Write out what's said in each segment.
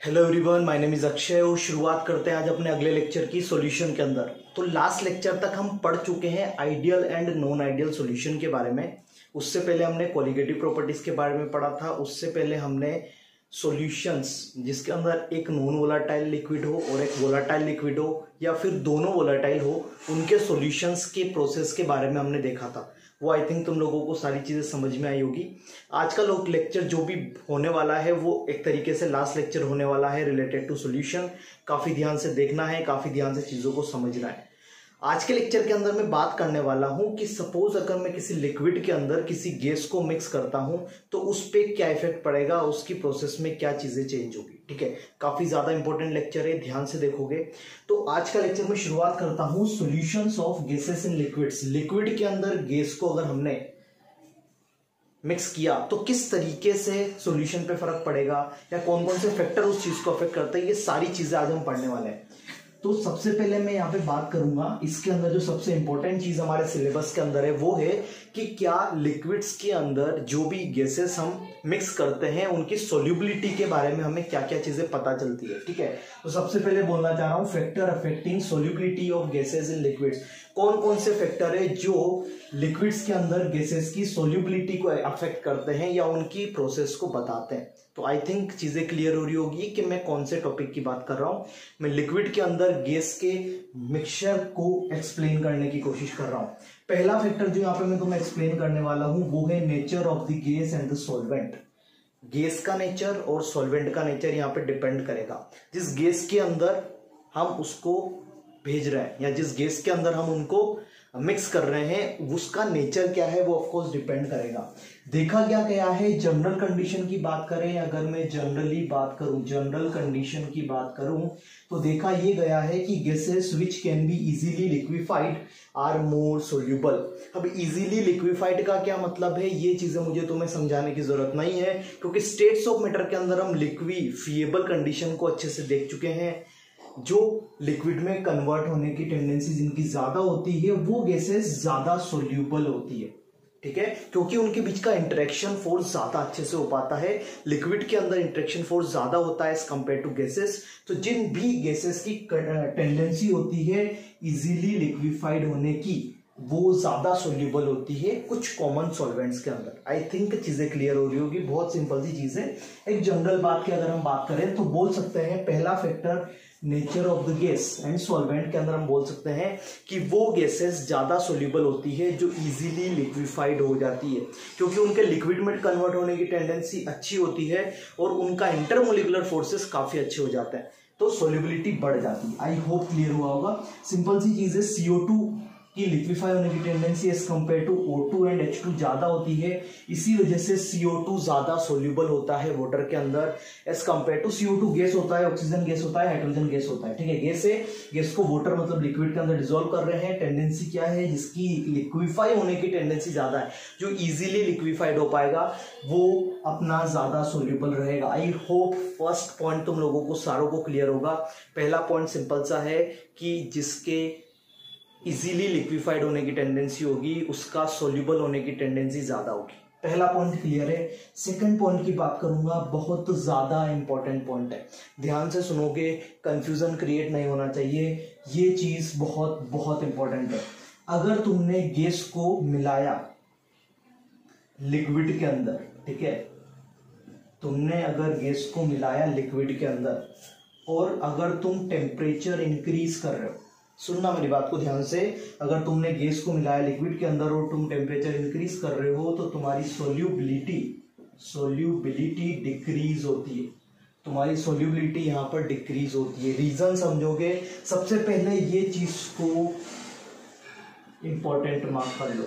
Hello everyone, my name is Akshay और शुरुआत करते हैं आज अपने अगले लेक्चर की सॉल्यूशन के अंदर। तो लास्ट लेक्चर तक हम पढ़ चुके हैं ideal and non ideal solution के बारे में। उससे पहले हमने कोलिगेटिव प्रॉपर्टीज के बारे में पढ़ा था। उससे पहले हमने सॉल्यूशंस जिसके अंदर एक नॉन वोलाटाइल लिक्विड हो और एक वोलाटाइल लिक्विड हो या फिर दोनों वोलाटाइल हो, उनके सॉल्यूशंस के प्रोसेस के बारे में हमने देखा था। वो आई थिंक तुम लोगों को सारी चीज़ें समझ में आई होगी। आज का लेक्चर जो भी होने वाला है वो एक तरीके से लास्ट लेक्चर होने वाला है रिलेटेड टू सॉल्यूशन। काफ़ी ध्यान से देखना है, काफ़ी ध्यान से चीज़ों को समझना है। आज के लेक्चर के अंदर मैं बात करने वाला हूं कि सपोज अगर मैं किसी लिक्विड के अंदर किसी गैस को मिक्स करता हूं तो उस पर क्या इफेक्ट पड़ेगा, उसकी प्रोसेस में क्या चीज़ें चेंज होगी। ठीक है, काफ़ी ज़्यादा इंपॉर्टेंट लेक्चर है, ध्यान से देखोगे। तो आज का लेक्चर में शुरुआत करता हूं solutions of gases in liquids. Liquid के अंदर गैस को अगर हमने मिक्स किया तो किस तरीके से सॉल्यूशन पे फर्क पड़ेगा या कौन कौन से फैक्टर उस चीज को अफेक्ट करते हैं, ये सारी चीजें आज हम पढ़ने वाले हैं। तो सबसे पहले मैं यहाँ पे बात करूंगा, इसके अंदर जो सबसे इंपॉर्टेंट चीज हमारे सिलेबस के अंदर है वो है कि क्या लिक्विड्स के अंदर जो भी गैसेस हम मिक्स करते हैं उनकी सॉल्युबिलिटी के बारे में हमें क्या क्या चीजें पता चलती है। ठीक है, तो सबसे पहले बोलना चाह रहा हूं factor affecting solubility of gases in liquids. कौन कौन से फैक्टर है जो लिक्विड्स के अंदर गैसेस की सॉल्युबिलिटी को अफेक्ट करते हैं या उनकी प्रोसेस को बताते हैं। तो आई थिंक चीजें क्लियर हो रही होगी कि मैं कौन से टॉपिक की बात कर रहा हूं। मैं लिक्विड के अंदर गैस के मिक्सचर को एक्सप्लेन करने की कोशिश कर रहा हूं। पहला फैक्टर जो यहाँ पे मैं तुम्हें एक्सप्लेन करने वाला हूं वो है nature of the gas and the solvent. Gas का नेचर और सॉल्वेंट का नेचर यहाँ पे डिपेंड करेगा। जिस गैस के अंदर हम उसको भेज रहे हैं या जिस गैस के अंदर हम उनको मिक्स कर रहे हैं उसका नेचर क्या है वो ऑफकोर्स डिपेंड करेगा। देखा क्या गया है, जनरल कंडीशन की बात करें, अगर मैं जनरली बात करूं, जनरल कंडीशन की बात करूं तो देखा ये गया है कि gases which can be easily liquefied are more soluble. अब इजीली लिक्विफाइड का क्या मतलब है, ये चीजें मुझे तुम्हें समझाने की जरूरत नहीं है क्योंकि स्टेट्स ऑफ मैटर के अंदर हम लिक्विफिएबल कंडीशन को अच्छे से देख चुके हैं। जो लिक्विड में कन्वर्ट होने की टेंडेंसी जिनकी ज्यादा होती है वो गैसेस ज्यादा सोल्यूबल होती है। ठीक है, क्योंकि उनके बीच का इंटरेक्शन फोर्स ज्यादा अच्छे से हो पाता है। लिक्विड के अंदर इंटरेक्शन फोर्स ज्यादा होता है एज कंपेयर टू गैसेस। तो जिन भी गैसेस की टेंडेंसी होती है इजीली लिक्विफाइड होने की वो ज्यादा सोल्यूबल होती है कुछ कॉमन सॉल्वेंट्स के अंदर। आई थिंक चीजें क्लियर हो रही होगी, बहुत सिंपल सी चीज है। एक जनरल बात की अगर हम बात करें तो बोल सकते हैं पहला factor nature of the gas and solvent के अंदर हम बोल सकते हैं कि वो गैसेस ज्यादा सोल्यूबल होती है जो इजीली लिक्विफाइड हो जाती है क्योंकि उनके लिक्विड में कन्वर्ट होने की टेंडेंसी अच्छी होती है और उनका इंटरमोलिकुलर फोर्सेस काफी अच्छे हो जाते हैं, तो सोल्यूबिलिटी बढ़ जाती है। आई होप क्लियर हुआ होगा। सिंपल सी चीज है, CO2 की लिक्विफाई होने की tendency as compare to O2 and H2 ज्यादा होती है। इसी वजह से CO2 ज्यादा सोल्यूबल होता है वाटर के अंदर as compare to CO2 gas होता है, ऑक्सीजन गैस होता है, हाइड्रोजन गैस होता है। ठीक है, गैस है, गैस को वाटर मतलब लिक्विड के अंदर डिसॉल्व कर रहे हैं। टेंडेंसी क्या है, जिसकी लिक्विफाई होने की टेंडेंसी ज्यादा है, जो इजीली लिक्विफाइड हो पाएगा वो अपना ज्यादा सोल्यूबल रहेगा। आई होप फर्स्ट पॉइंट तुम लोगों को सारों को क्लियर होगा। पहला पॉइंट सिंपल सा है कि जिसके इजीली लिक्विफाइड होने की टेंडेंसी होगी उसका सोल्यूबल होने की टेंडेंसी ज्यादा होगी। पहला पॉइंट क्लियर है। सेकंड पॉइंट की बात करूंगा, बहुत ज्यादा इंपॉर्टेंट पॉइंट है, ध्यान से सुनोगे, कंफ्यूजन क्रिएट नहीं होना चाहिए। ये चीज बहुत बहुत इंपॉर्टेंट है। अगर तुमने गैस को मिलाया लिक्विड के अंदर, ठीक है, तुमने अगर गैस को मिलाया लिक्विड के अंदर और अगर तुम टेम्परेचर इंक्रीज कर रहे हो, सुनना मेरी बात को ध्यान से, अगर तुमने गैस को मिलाया लिक्विड के अंदर और तुम टेम्परेचर इंक्रीज कर रहे हो तो तुम्हारी सोल्यूबिलिटी डिक्रीज होती है। तुम्हारी सोल्यूबिलिटी यहां पर डिक्रीज होती है। रीजन समझोगे, सबसे पहले ये चीज को इंपॉर्टेंट मार्क कर लो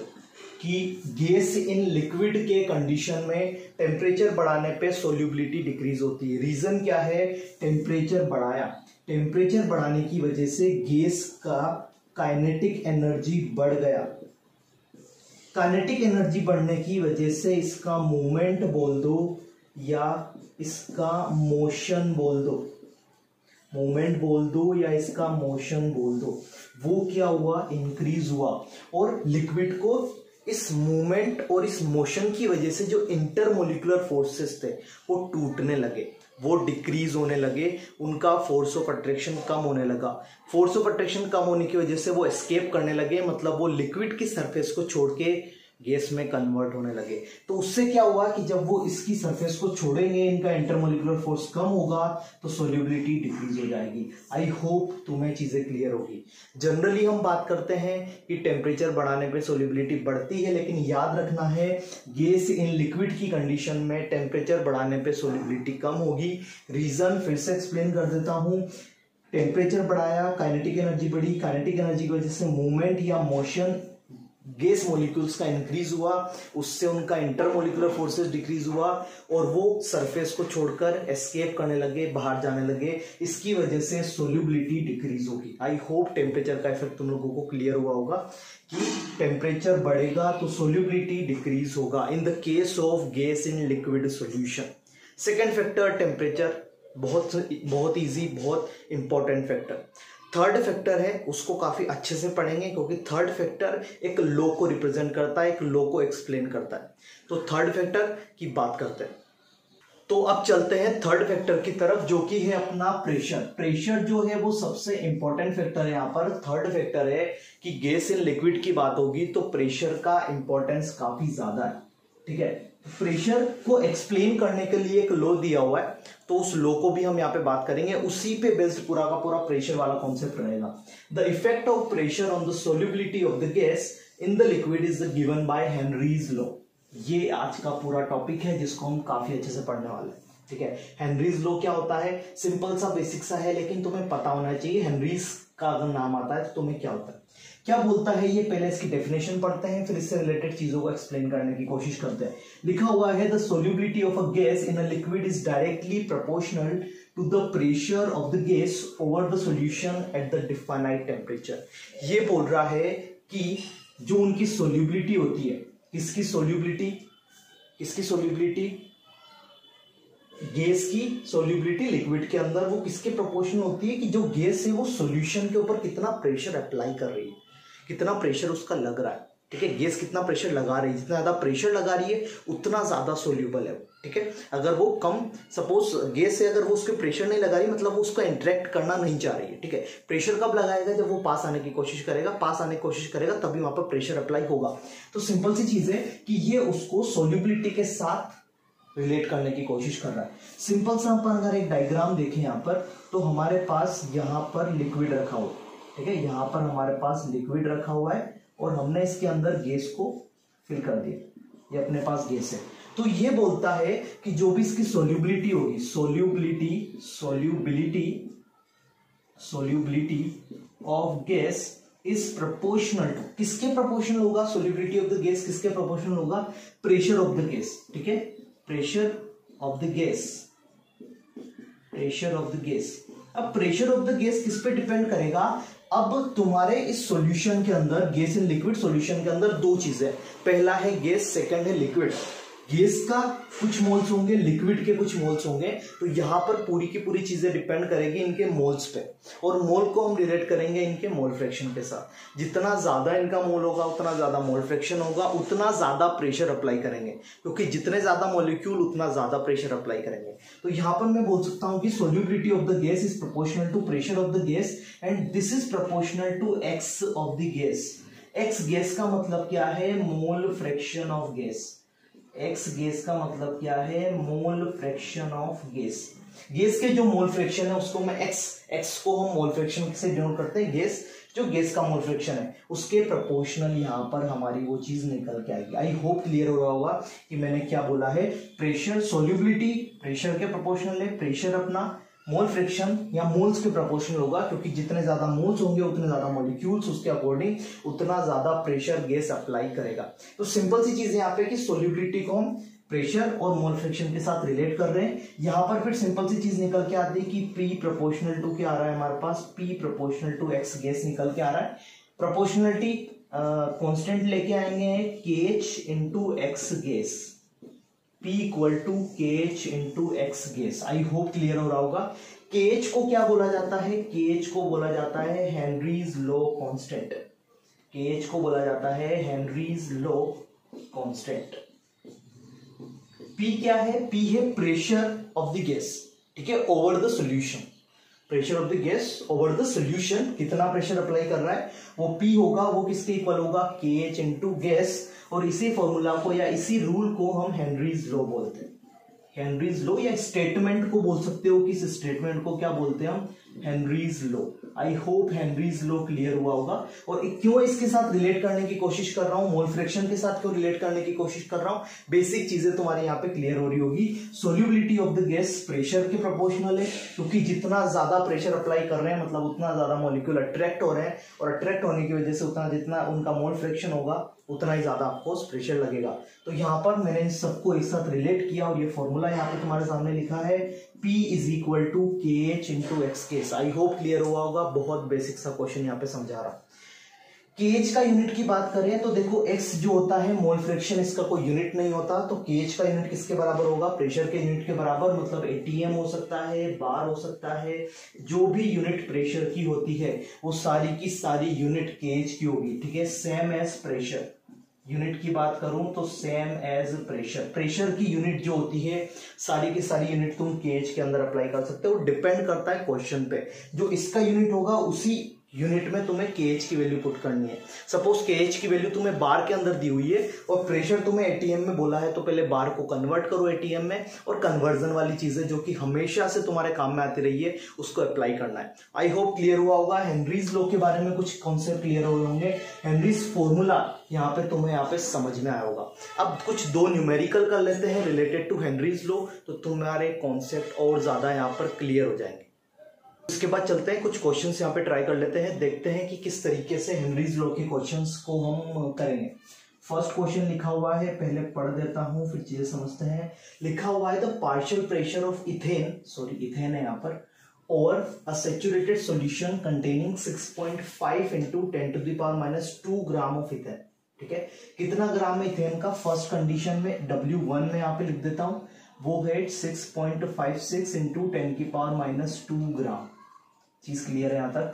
कि गैस इन लिक्विड के कंडीशन में टेम्परेचर बढ़ाने पे सोल्यूबिलिटी डिक्रीज होती है। रीजन क्या है, टेम्परेचर बढ़ाया, टेम्परेचर बढ़ाने की वजह से गैस का काइनेटिक एनर्जी बढ़ गया। काइनेटिक एनर्जी बढ़ने की वजह से इसका मूवमेंट बोल दो या इसका मोशन बोल दो, मूवमेंट बोल दो या इसका मोशन बोल दो, वो क्या हुआ, इंक्रीज हुआ। और लिक्विड को इस मूवमेंट और इस मोशन की वजह से जो इंटरमोलिकुलर फोर्सेस थे वो टूटने लगे। वो डिक्रीज होने लगे, उनका फोर्स ऑफ अट्रैक्शन कम होने लगा। फोर्स ऑफ अट्रैक्शन कम होने की वजह से वो एस्केप करने लगे, मतलब वो लिक्विड की सरफेस को छोड़ के गैस में कन्वर्ट होने लगे। तो उससे क्या हुआ कि जब वो इसकी सरफेस को छोड़ेंगे, इनका इंटरमोलिकुलर फोर्स कम होगा तो सोल्यूबिलिटी डिक्रीज हो जाएगी। आई होप तुम्हें चीजें क्लियर होगी। जनरली हम बात करते हैं कि टेम्परेचर बढ़ाने पे सोल्यूबिलिटी बढ़ती है, लेकिन याद रखना है गैस इन लिक्विड की कंडीशन में टेम्परेचर बढ़ाने पे सोल्यूबिलिटी कम होगी। रीजन फिर से एक्सप्लेन कर देता हूं। टेम्परेचर बढ़ाया, काइनेटिक एनर्जी बढ़ी, काइनेटिक एनर्जी की वजह से मूवमेंट या मोशन गैस मॉलिक्यूल्स का इंक्रीज हुआ, उससे उनका इंटरमोलिकुलर फोर्सेस डिक्रीज हुआ और वो सरफेस को छोड़कर एस्केप करने लगे, बाहर जाने लगे। इसकी वजह से सोल्यूबिलिटी डिक्रीज होगी। आई होप टेम्परेचर का इफेक्ट तुम लोगों को क्लियर हुआ होगा कि टेम्परेचर बढ़ेगा तो सोल्यूबिलिटी डिक्रीज होगा in the case of gas in liquid solution. Second factor temperature, बहुत इजी, बहुत इंपॉर्टेंट फैक्टर। थर्ड फैक्टर है, उसको काफी अच्छे से पढ़ेंगे क्योंकि थर्ड फैक्टर एक लॉ को रिप्रेजेंट करता है, एक लॉ को एक्सप्लेन करता है। तो थर्ड फैक्टर की बात करते हैं। तो अब चलते हैं थर्ड फैक्टर की तरफ, जो कि है अपना प्रेशर। प्रेशर जो है वो सबसे इंपॉर्टेंट फैक्टर है। यहाँ पर थर्ड फैक्टर है कि गैस इन लिक्विड की बात होगी तो प्रेशर का इंपॉर्टेंस काफी ज्यादा है। ठीक है, प्रेशर को एक्सप्लेन करने के लिए एक लॉ दिया हुआ है, तो उस लॉ को भी हम यहाँ पे बात करेंगे। उसी पे बेस्ड पूरा का पूरा प्रेशर वाला कॉन्सेप्ट रहेगा। The effect of pressure on the solubility of the gas in the liquid is given by Henry's law. ये आज का पूरा टॉपिक है जिसको हम काफी अच्छे से पढ़ने वाले हैं। ठीक है, हेनरीज लॉ क्या होता है? सिंपल सा बेसिक सा है, लेकिन तुम्हें पता होना चाहिए हेनरीज का अगर नाम आता है तो तुम्हें क्या होता है, क्या बोलता है ये। पहले इसकी डेफिनेशन पढ़ते हैं, फिर इससे रिलेटेड चीजों को एक्सप्लेन करने की कोशिश करते हैं। लिखा हुआ है the solubility of a gas in a liquid is directly proportional to the pressure of the gas over the solution at the definite temperature. ये बोल रहा है कि जो उनकी सोल्यूबिलिटी होती है, किसकी सोल्यूबिलिटी, किसकी सोल्यूबिलिटी, गैस की सोल्यूबिलिटी लिक्विड के अंदर, वो किसके प्रोपोर्शनल होती है कि जो गैस है वो सॉल्यूशन के ऊपर कितना प्रेशर अप्लाई कर रही है, कितना प्रेशर उसका लग रहा है। ठीक है, गैस कितना प्रेशर लगा रही है, जितना ज्यादा प्रेशर लगा रही है उतना ज्यादा सोल्यूबल है। ठीक है, अगर वो कम, सपोज गैस है, अगर वो उसके प्रेशर नहीं लगा रही, मतलब वो उसको इंटरेक्ट करना नहीं चाह रही है। ठीक है, प्रेशर कब लगाएगा? जब वो पास आने की कोशिश करेगा, पास आने की कोशिश करेगा तभी वहां पर प्रेशर अप्लाई होगा। तो सिंपल सी चीज है कि ये उसको सोल्यूबिलिटी के साथ रिलेट करने की कोशिश कर रहा है। सिंपल सा अपन अगर एक डायग्राम देखें यहाँ पर, तो हमारे पास यहाँ पर लिक्विड रखा हुआ, ठीक है, यहाँ पर हमारे पास लिक्विड रखा हुआ है और हमने इसके अंदर गैस को फिल कर दिया, ये अपने पास गैस है। तो ये बोलता है कि जो भी इसकी सोल्यूबिलिटी होगी, solubility of gas is proportional to, किसके प्रोपोर्शनल होगा? सोल्यूबिलिटी ऑफ द गैस किसके प्रोपोर्शनल होगा? Pressure of the gas. ठीक है, pressure of the gas, pressure of the gas. अब प्रेशर ऑफ द गैस किस पे डिपेंड करेगा? अब तुम्हारे इस सॉल्यूशन के अंदर, गैस इन लिक्विड सॉल्यूशन के अंदर दो चीजें, पहला है गैस, सेकंड है लिक्विड। गैस का कुछ मोल्स होंगे, लिक्विड के कुछ मोल्स होंगे, तो यहां पर पूरी की पूरी चीजें डिपेंड करेगी इनके मोल्स पे, और मोल को हम रिलेट करेंगे इनके मोल फ्रैक्शन के साथ। जितना ज्यादा इनका मोल होगा उतना ज्यादा मोल फ्रैक्शन होगा, उतना ज्यादा प्रेशर अप्लाई करेंगे, क्योंकि जितने ज्यादा मॉलिक्यूल उतना ज्यादा प्रेशर अप्लाई करेंगे। तो यहां पर मैं बोल सकता हूं कि solubility of the gas is proportional to pressure of the gas and this is proportional to x of the gas. X gas का मतलब क्या है? Mole fraction of gas. X gas का मतलब क्या है? Mole fraction of gas. Gas के जो मोल फ्रैक्शन है उसको मैं एक्स को हम मोल फ्रैक्शन से डिनोट करते हैं। गैस, जो गैस का मोल फ्रैक्शन है उसके प्रोपोर्शनल यहाँ पर हमारी वो चीज निकल के आएगी। आई होप क्लियर हो रहा होगा कि मैंने क्या बोला है। प्रेशर, सोल्यूबिलिटी प्रेशर के प्रोपोर्शनल है, प्रेशर अपना मोल फ्रैक्शन या मोल्स के प्रोपोर्शनल होगा, क्योंकि जितने ज्यादा मोल्स होंगे उतने ज्यादा मॉलिक्यूल्स, उसके अकॉर्डिंग उतना ज्यादा प्रेशर गैस अप्लाई करेगा। तो सिंपल सी चीज है यहाँ पे कि सोल्यूबिलिटी को हम प्रेशर और मोल फ्रैक्शन के साथ रिलेट कर रहे हैं। यहाँ पर फिर सिंपल सी चीज निकल के आती है कि P प्रोपोर्शनल टू क्या आ रहा है हमारे पास? P proportional to x gas निकल के आ रहा है। प्रोपोर्शनलिटी कॉन्स्टेंट लेके आएंगे KH into x gas, P equal to KH into x gas. I hope clear हो रहा होगा। KH को क्या बोला जाता है? KH को बोला जाता है हेनरीज लॉ कांस्टेंट। KH को बोला जाता है हेनरीज लॉ कांस्टेंट। P क्या है? P है प्रेशर ऑफ द गैस। ठीक है, over the solution. Pressure of the gas over the solution, कितना प्रेशर अप्लाई कर रहा है वो P होगा, वो किसके इक्वल होगा, KH इंटू गैस। और इसी फॉर्मूला को या इसी रूल को हम हेनरीज लॉ बोलते हैं। हेनरीज लॉ या स्टेटमेंट को बोल सकते हो कि इस स्टेटमेंट को क्या बोलते हैं हम, Henry's law. I hope Henry's law clear हुआ होगा। और क्यों इसके साथ रिलेट करने की कोशिश कर रहा हूं, मोल फ्रैक्शन के साथ क्यों रिलेट करने की कोशिश कर रहा हूं, बेसिक चीजें तुम्हारे यहाँ पे क्लियर हो रही होगी। Solubility of the gas pressure के प्रोपोर्शनल है, क्योंकि जितना ज्यादा प्रेशर अप्लाई कर रहे हैं मतलब उतना ज्यादा मॉलिक्यूल अट्रैक्ट हो रहे हैं, और अट्रैक्ट होने की वजह से उतना जितना उनका मोल फ्रैक्शन होगा उतना ही ज्यादा आपको प्रेशर लगेगा। तो यहाँ पर मैंने इन सबको एक साथ रिलेट किया और ये फॉर्मूला यहाँ पे तुम्हारे सामने लिखा है, P is equal to KH into x gas. I hope clear हुआ होगा, बहुत बेसिक सा क्वेश्चन यहाँ पे समझा रहा। KH का यूनिट की बात करें तो देखो X जो होता है मोल फ्रैक्शन, इसका कोई यूनिट नहीं होता, तो KH का यूनिट किसके बराबर होगा, प्रेशर के यूनिट के बराबर। मतलब ATM हो सकता है, बार हो सकता है, जो भी यूनिट प्रेशर की होती है वो सारी की सारी यूनिट KH की होगी। ठीक है, सेम एज प्रेशर, यूनिट की बात करूं तो सेम एज प्रेशर। प्रेशर की यूनिट जो होती है सारी की सारी यूनिट तुम KH के अंदर अप्लाई कर सकते हो। डिपेंड करता है क्वेश्चन पे, जो इसका यूनिट होगा उसी यूनिट में तुम्हें KH की वैल्यू पुट करनी है। सपोज KH की वैल्यू तुम्हें बार के अंदर दी हुई है और प्रेशर तुम्हें ATM में बोला है, तो पहले बार को कन्वर्ट करो ATM में, और कन्वर्जन वाली चीजें जो कि हमेशा से तुम्हारे काम में आती रही है उसको अप्लाई करना है। आई होप क्लियर हुआ होगा। हेनरीज लॉ के बारे में कुछ कॉन्सेप्ट क्लियर हुए होंगे। हेनरीज फॉर्मूला यहाँ पे तुम्हें यहाँ पे समझ में आया होगा। अब कुछ दो न्यूमेरिकल कर लेते हैं रिलेटेड टू हेनरीज लॉ, तो तुम्हारे कॉन्सेप्ट और ज्यादा यहाँ पर क्लियर हो जाएंगे। इसके बाद चलते हैं कुछ क्वेश्चंस यहाँ पे ट्राई कर लेते हैं, देखते हैं कि किस तरीके से हेनरीज लॉ के क्वेश्चंस को हम करेंगे। फर्स्ट क्वेश्चन लिखा हुआ है, पहले पढ़ देता हूं फिर चीजें समझते हैं। लिखा हुआ है the partial pressure of ethane, sorry ethane है यहाँ पर, और a saturated solution containing 6.5 into 10 to the power -2 gram of ethane. ठीक है, कितना ग्राम है इथेन का, फर्स्ट कंडीशन में W1 में यहाँ पे लिख देता हूं, वो है 6.56 इंटू 10 की पावर -2 ग्राम। चीज क्लियर है यहां तक।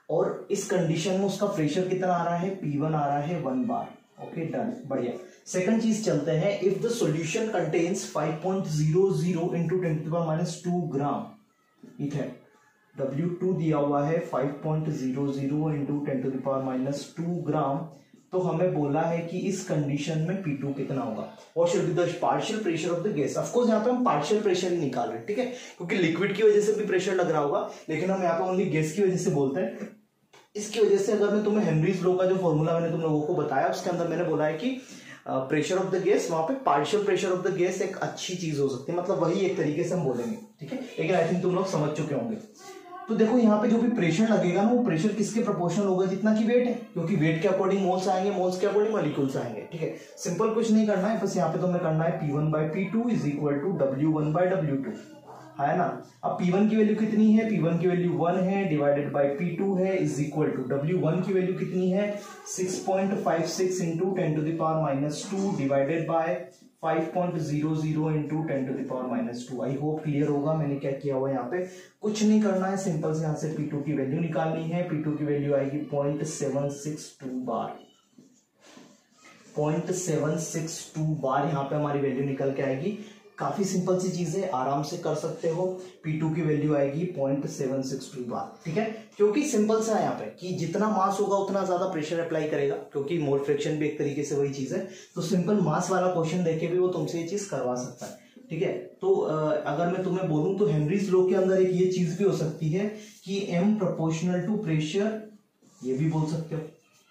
और इस कंडीशन में उसका प्रेशर कितना आ रहा है, P1 आ रहा है 1 बार। ओके डन, बढ़िया। सेकंड चीज चलते हैं, if the solution contains 5.00 into 10 की पावर -2 ग्राम इथेन, W2 दिया हुआ है 5.00 इंटू 10 टू द पावर -2 ग्राम, तो हमें बोला है कि इस कंडीशन में P2 कितना होगा। What should be the partial pressure of the gas. Of course यहाँ पे हम पार्शियल प्रेशर ही निकाल रहे हैं, ठीक है, क्योंकि लिक्विड की वजह से भी प्रेशर लग रहा होगा, लेकिन हम यहाँ पे ओनली गैस की वजह से बोलते हैं। इसकी वजह से अगर मैं तुम्हें हेनरीज लॉ का जो फॉर्मूला मैंने तुम लोगों को बताया उसके अंदर मैंने बोला है कि प्रेशर ऑफ द गैस, वहां पे partial pressure of the gas एक अच्छी चीज हो सकती है, मतलब वही एक तरीके से हम बोलेंगे। ठीक है, लेकिन आई थिंक तुम लोग समझ चुके होंगे। तो देखो यहाँ पे जो भी प्रेशर लगेगा ना, वो प्रेशर किसके प्रोपोर्शनल होगा, जितना की वेट है, क्योंकि वेट के अकॉर्डिंग मोल्स आएंगे, मोल्स के अकॉर्डिंग मॉलिक्यूल्स आएंगे। ठीक है, सिंपल कुछ नहीं करना है, बस यहाँ पे तुम्हें करना है P1/P2 is equal to W1/W2, है ना। अब P1 की वैल्यू कितनी है, P1 की वैल्यू 1 है, डिवाइडेड बाय P2 है, इज इक्वल टू W1 की वैल्यू कितनी है 6.56 into 10 to the power -2 divided by 5.00 into 10 to the power -2। I hope clear होगा। मैंने क्या किया हुआ यहाँ पे, कुछ नहीं करना है, सिंपल से यहाँ से P2 की वैल्यू निकालनी है। P2 की वैल्यू आएगी 0.762 बार, 0.762 बार यहाँ पे हमारी वैल्यू निकल के आएगी। काफी सिंपल सी चीज है, आराम से कर सकते हो। P2 की वैल्यू आएगी 0.762 बार। ठीक है, क्योंकि सिंपल सा है यहाँ पे कि जितना मास होगा उतना ज्यादा प्रेशर अप्लाई करेगा, क्योंकि मोल फ्रैक्शन भी एक तरीके से वही चीज है। तो सिंपल मास वाला क्वेश्चन देके भी वो तुमसे ये चीज करवा सकता है। ठीक है, तो अगर मैं तुम्हें बोलूं तो हेनरीज लॉ के अंदर एक ये चीज भी हो सकती है कि M प्रोपोर्शनल टू प्रेशर, ये भी बोल सकते हो,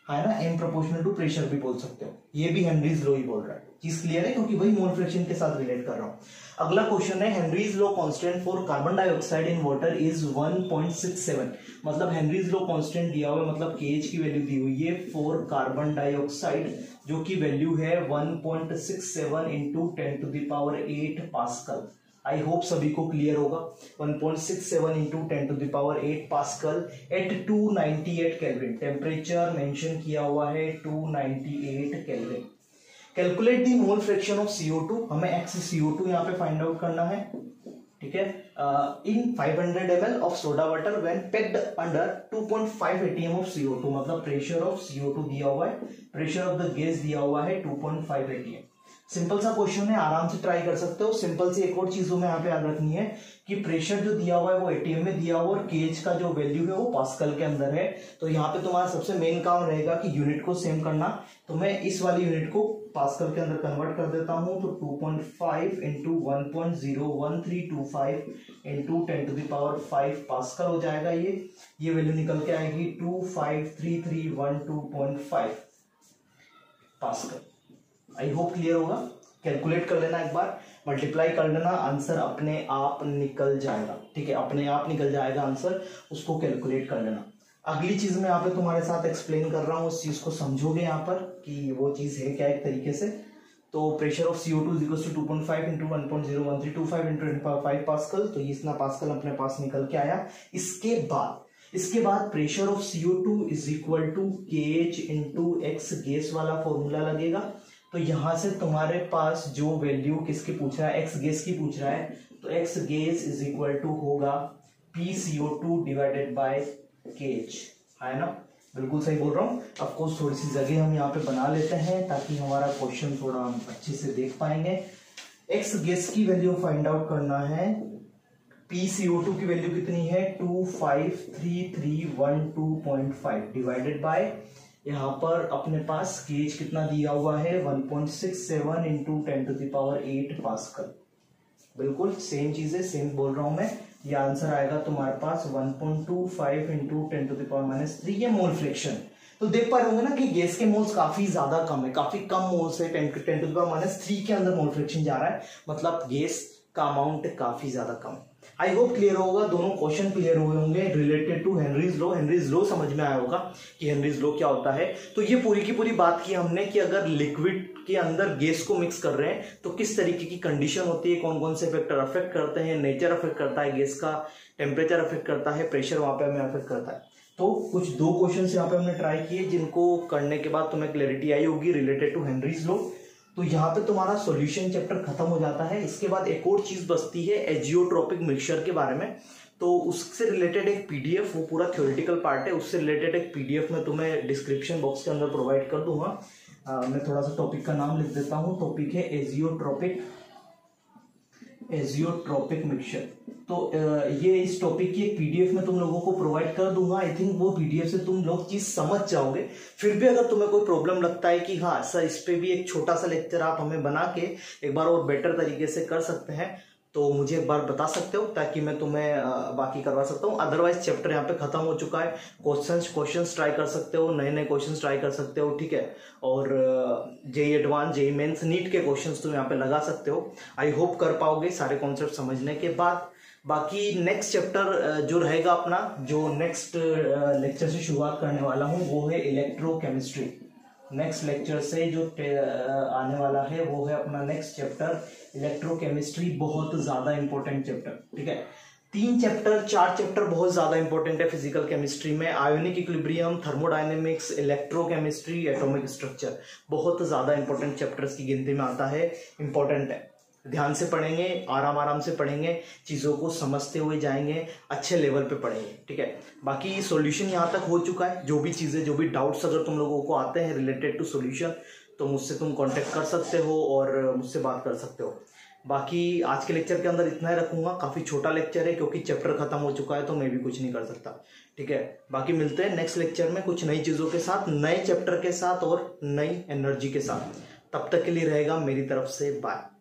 है ना, M प्रोपोर्शनल टू प्रेशर भी बोल सकते हो, ये भी हेनरीज लॉ ही बोल रहा है। चीज क्लियर है, क्योंकि वही मोल फ्रैक्शन के साथ रिलेट कर रहा हूं। अगला क्वेश्चन है, Henry's law constant for carbon dioxide in water is 1.67। मतलब हेनरीज लॉ कांस्टेंट दिया हुआ है, मतलब KH की वैल्यू दी हुई है फॉर कार्बन डाइऑक्साइड, जो की वैल्यू है 1.67 into 10 to the power 8 pascal. I hope सभी को क्लियर होगा। 1.67 into 10 to the power 8 pascal at 298 kelvin. Temperature mention किया हुआ है 298 kelvin. Calculate the mole fraction of CO2, हमें x CO2 यहाँ पे फाइंड आउट करना है। ठीक है, इन 500 ml of soda water when packed under 2.5 ATM of CO2, मतलब प्रेशर ऑफ CO2 दिया हुआ है, प्रेशर ऑफ द गैस दिया हुआ है 2.5 ATM। सिंपल सा क्वेश्चन है, आराम से ट्राई कर सकते हो। सिंपल सी एक और चीज हमें यहाँ पे याद रखनी है कि प्रेशर जो दिया हुआ है वो एटीएम में दिया हुआ और केज का जो वैल्यू है वो पास्कल के अंदर है। तो यहाँ पे तुम्हारा सबसे मेन काम रहेगा कि यूनिट को सेम करना। तो मैं इस वाली यूनिट को पास्कल के अंदर कन्वर्ट कर देता हूं। तो 2.5 इंटू 1.01325 इंटू 10⁵ पास्कल हो जाएगा। ये वैल्यू निकल के आएगी 25331.5 पास्कल। आई होप क्लियर होगा। कैलकुलेट कर लेना एक बार, मल्टीप्लाई कर लेना, आंसर अपने आप निकल जाएगा। ठीक है, अपने आप निकल जाएगा आंसर, उसको कैलकुलेट कर लेना। अगली चीज मैं यहाँ पे तुम्हारे साथ एक्सप्लेन कर रहा हूँ, उस चीज को समझोगे यहाँ पर कि वो चीज है क्या एक तरीके से। तो pressure of CO2 is equal to 2.5 into 1.01325 into 10⁵ pascal. तो ये इतना पास्कल अपने पास निकल के आया। इसके बाद pressure of CO2 is equal to KH into X gas वाला फॉर्मूला लगेगा। तो यहां से तुम्हारे पास जो वैल्यू किसकी पूछ रहा है, X गैस की पूछ रहा है, तो X gas is equal to होगा PCO2 डिवाइडेड बाय KH, है ना। बिल्कुल सही बोल रहा हूँ। ऑफकोर्स थोड़ी सी जगह हम यहाँ पे बना लेते हैं ताकि हमारा क्वेश्चन थोड़ा हम अच्छे से देख पाएंगे। X गैस की वैल्यू फाइंड आउट करना है। PCO2 की वैल्यू कितनी है 25331.5 डिवाइडेड बाय, यहाँ पर अपने पास केज कितना दिया हुआ है 1.67 इंटू 10⁸ पास्कल। बिल्कुल सेम चीज है, सेम बोल रहा हूं मैं। ये आंसर आएगा तुम्हारे पास 1.25 इंटू 10⁻³ ये मोल फ्रैक्शन। तो देख पा रहे होंगे ना कि गैस के मोल्स काफी ज्यादा कम है, काफी कम मोल्स है, 10⁻³ के अंदर मोल फ्रैक्शन जा रहा है, मतलब गैस का अमाउंट काफी ज्यादा कम। आई होप क्लियर होगा, दोनों क्वेश्चन क्लियर हुए होंगे related to Henry's law. Henry's law समझ में आया होगा कि हेनरीज लॉ क्या होता है। तो ये पूरी की पूरी बात की हमने कि अगर लिक्विड के अंदर गैस को मिक्स कर रहे हैं तो किस तरीके की कंडीशन होती है, कौन कौन से फैक्टर अफेक्ट करते हैं, नेचर अफेक्ट करता है गैस का, टेम्परेचर अफेक्ट करता है, प्रेशर वहां पे हमें अफेक्ट करता है। तो कुछ दो क्वेश्चन यहाँ पे हमने ट्राई किए जिनको करने के बाद तुम्हें क्लैरिटी आई होगी रिलेटेड टू हेनरीज लॉ। तो यहाँ पे तुम्हारा सॉल्यूशन चैप्टर खत्म हो जाता है। इसके बाद एक और चीज बचती है एजियोट्रोपिक मिक्सचर के बारे में। तो उससे रिलेटेड एक पीडीएफ, वो पूरा थ्योरेटिकल पार्ट है, उससे रिलेटेड एक पीडीएफ मैं तुम्हें डिस्क्रिप्शन बॉक्स के अंदर प्रोवाइड कर दूंगा। मैं थोड़ा सा टॉपिक का नाम लिख देता हूँ। टॉपिक है एजियोट्रोपिक मिक्सचर। तो ये इस टॉपिक की एक पीडीएफ में तुम लोगों को प्रोवाइड कर दूंगा। आई थिंक वो पीडीएफ से तुम लोग चीज समझ जाओगे। फिर भी अगर तुम्हें कोई प्रॉब्लम लगता है कि हाँ सर इस पे भी एक छोटा सा लेक्चर आप हमें बना के एक बार और बेटर तरीके से कर सकते हैं, तो मुझे एक बार बता सकते हो ताकि मैं तुम्हें बाकी करवा सकता हूँ। अदरवाइज चैप्टर यहाँ पे खत्म हो चुका है। क्वेश्चंस ट्राई कर सकते हो, नए नए क्वेश्चंस ट्राई कर सकते हो, ठीक है। और JEE advance, JEE mains, NEET के क्वेश्चंस तुम यहाँ पे लगा सकते हो। आई होप कर पाओगे सारे कॉन्सेप्ट समझने के बाद। बाकी नेक्स्ट चैप्टर जो रहेगा अपना, जो नेक्स्ट लेक्चर से शुरुआत करने वाला हूँ वो है इलेक्ट्रोकेमिस्ट्री। नेक्स्ट लेक्चर से जो आने वाला है वो है अपना नेक्स्ट चैप्टर इलेक्ट्रोकेमिस्ट्री। बहुत ज्यादा इंपॉर्टेंट चैप्टर, ठीक है। 4 चैप्टर बहुत ज्यादा इंपॉर्टेंट है फिजिकल केमिस्ट्री में। Ionic equilibrium, thermodynamics, electrochemistry, atomic structure, बहुत ज्यादा इंपॉर्टेंट चैप्टर्स की गिनती में आता है। इंपॉर्टेंट है, ध्यान से पढ़ेंगे, आराम से पढ़ेंगे, चीजों को समझते हुए जाएंगे, अच्छे लेवल पे पढ़ेंगे, ठीक है। बाकी सॉल्यूशन यहाँ तक हो चुका है। जो भी चीजें, जो भी डाउट्स अगर तुम लोगों को आते हैं रिलेटेड टू सॉल्यूशन, तो मुझसे तुम कांटेक्ट कर सकते हो और मुझसे बात कर सकते हो। बाकी आज के लेक्चर के अंदर इतना ही रखूंगा। काफी छोटा लेक्चर है क्योंकि चैप्टर खत्म हो चुका है, तो मैं भी कुछ नहीं कर सकता, ठीक है। बाकी मिलते हैं नेक्स्ट लेक्चर में कुछ नई चीजों के साथ, नए चैप्टर के साथ और नई एनर्जी के साथ। तब तक के लिए रहेगा मेरी तरफ से बाय।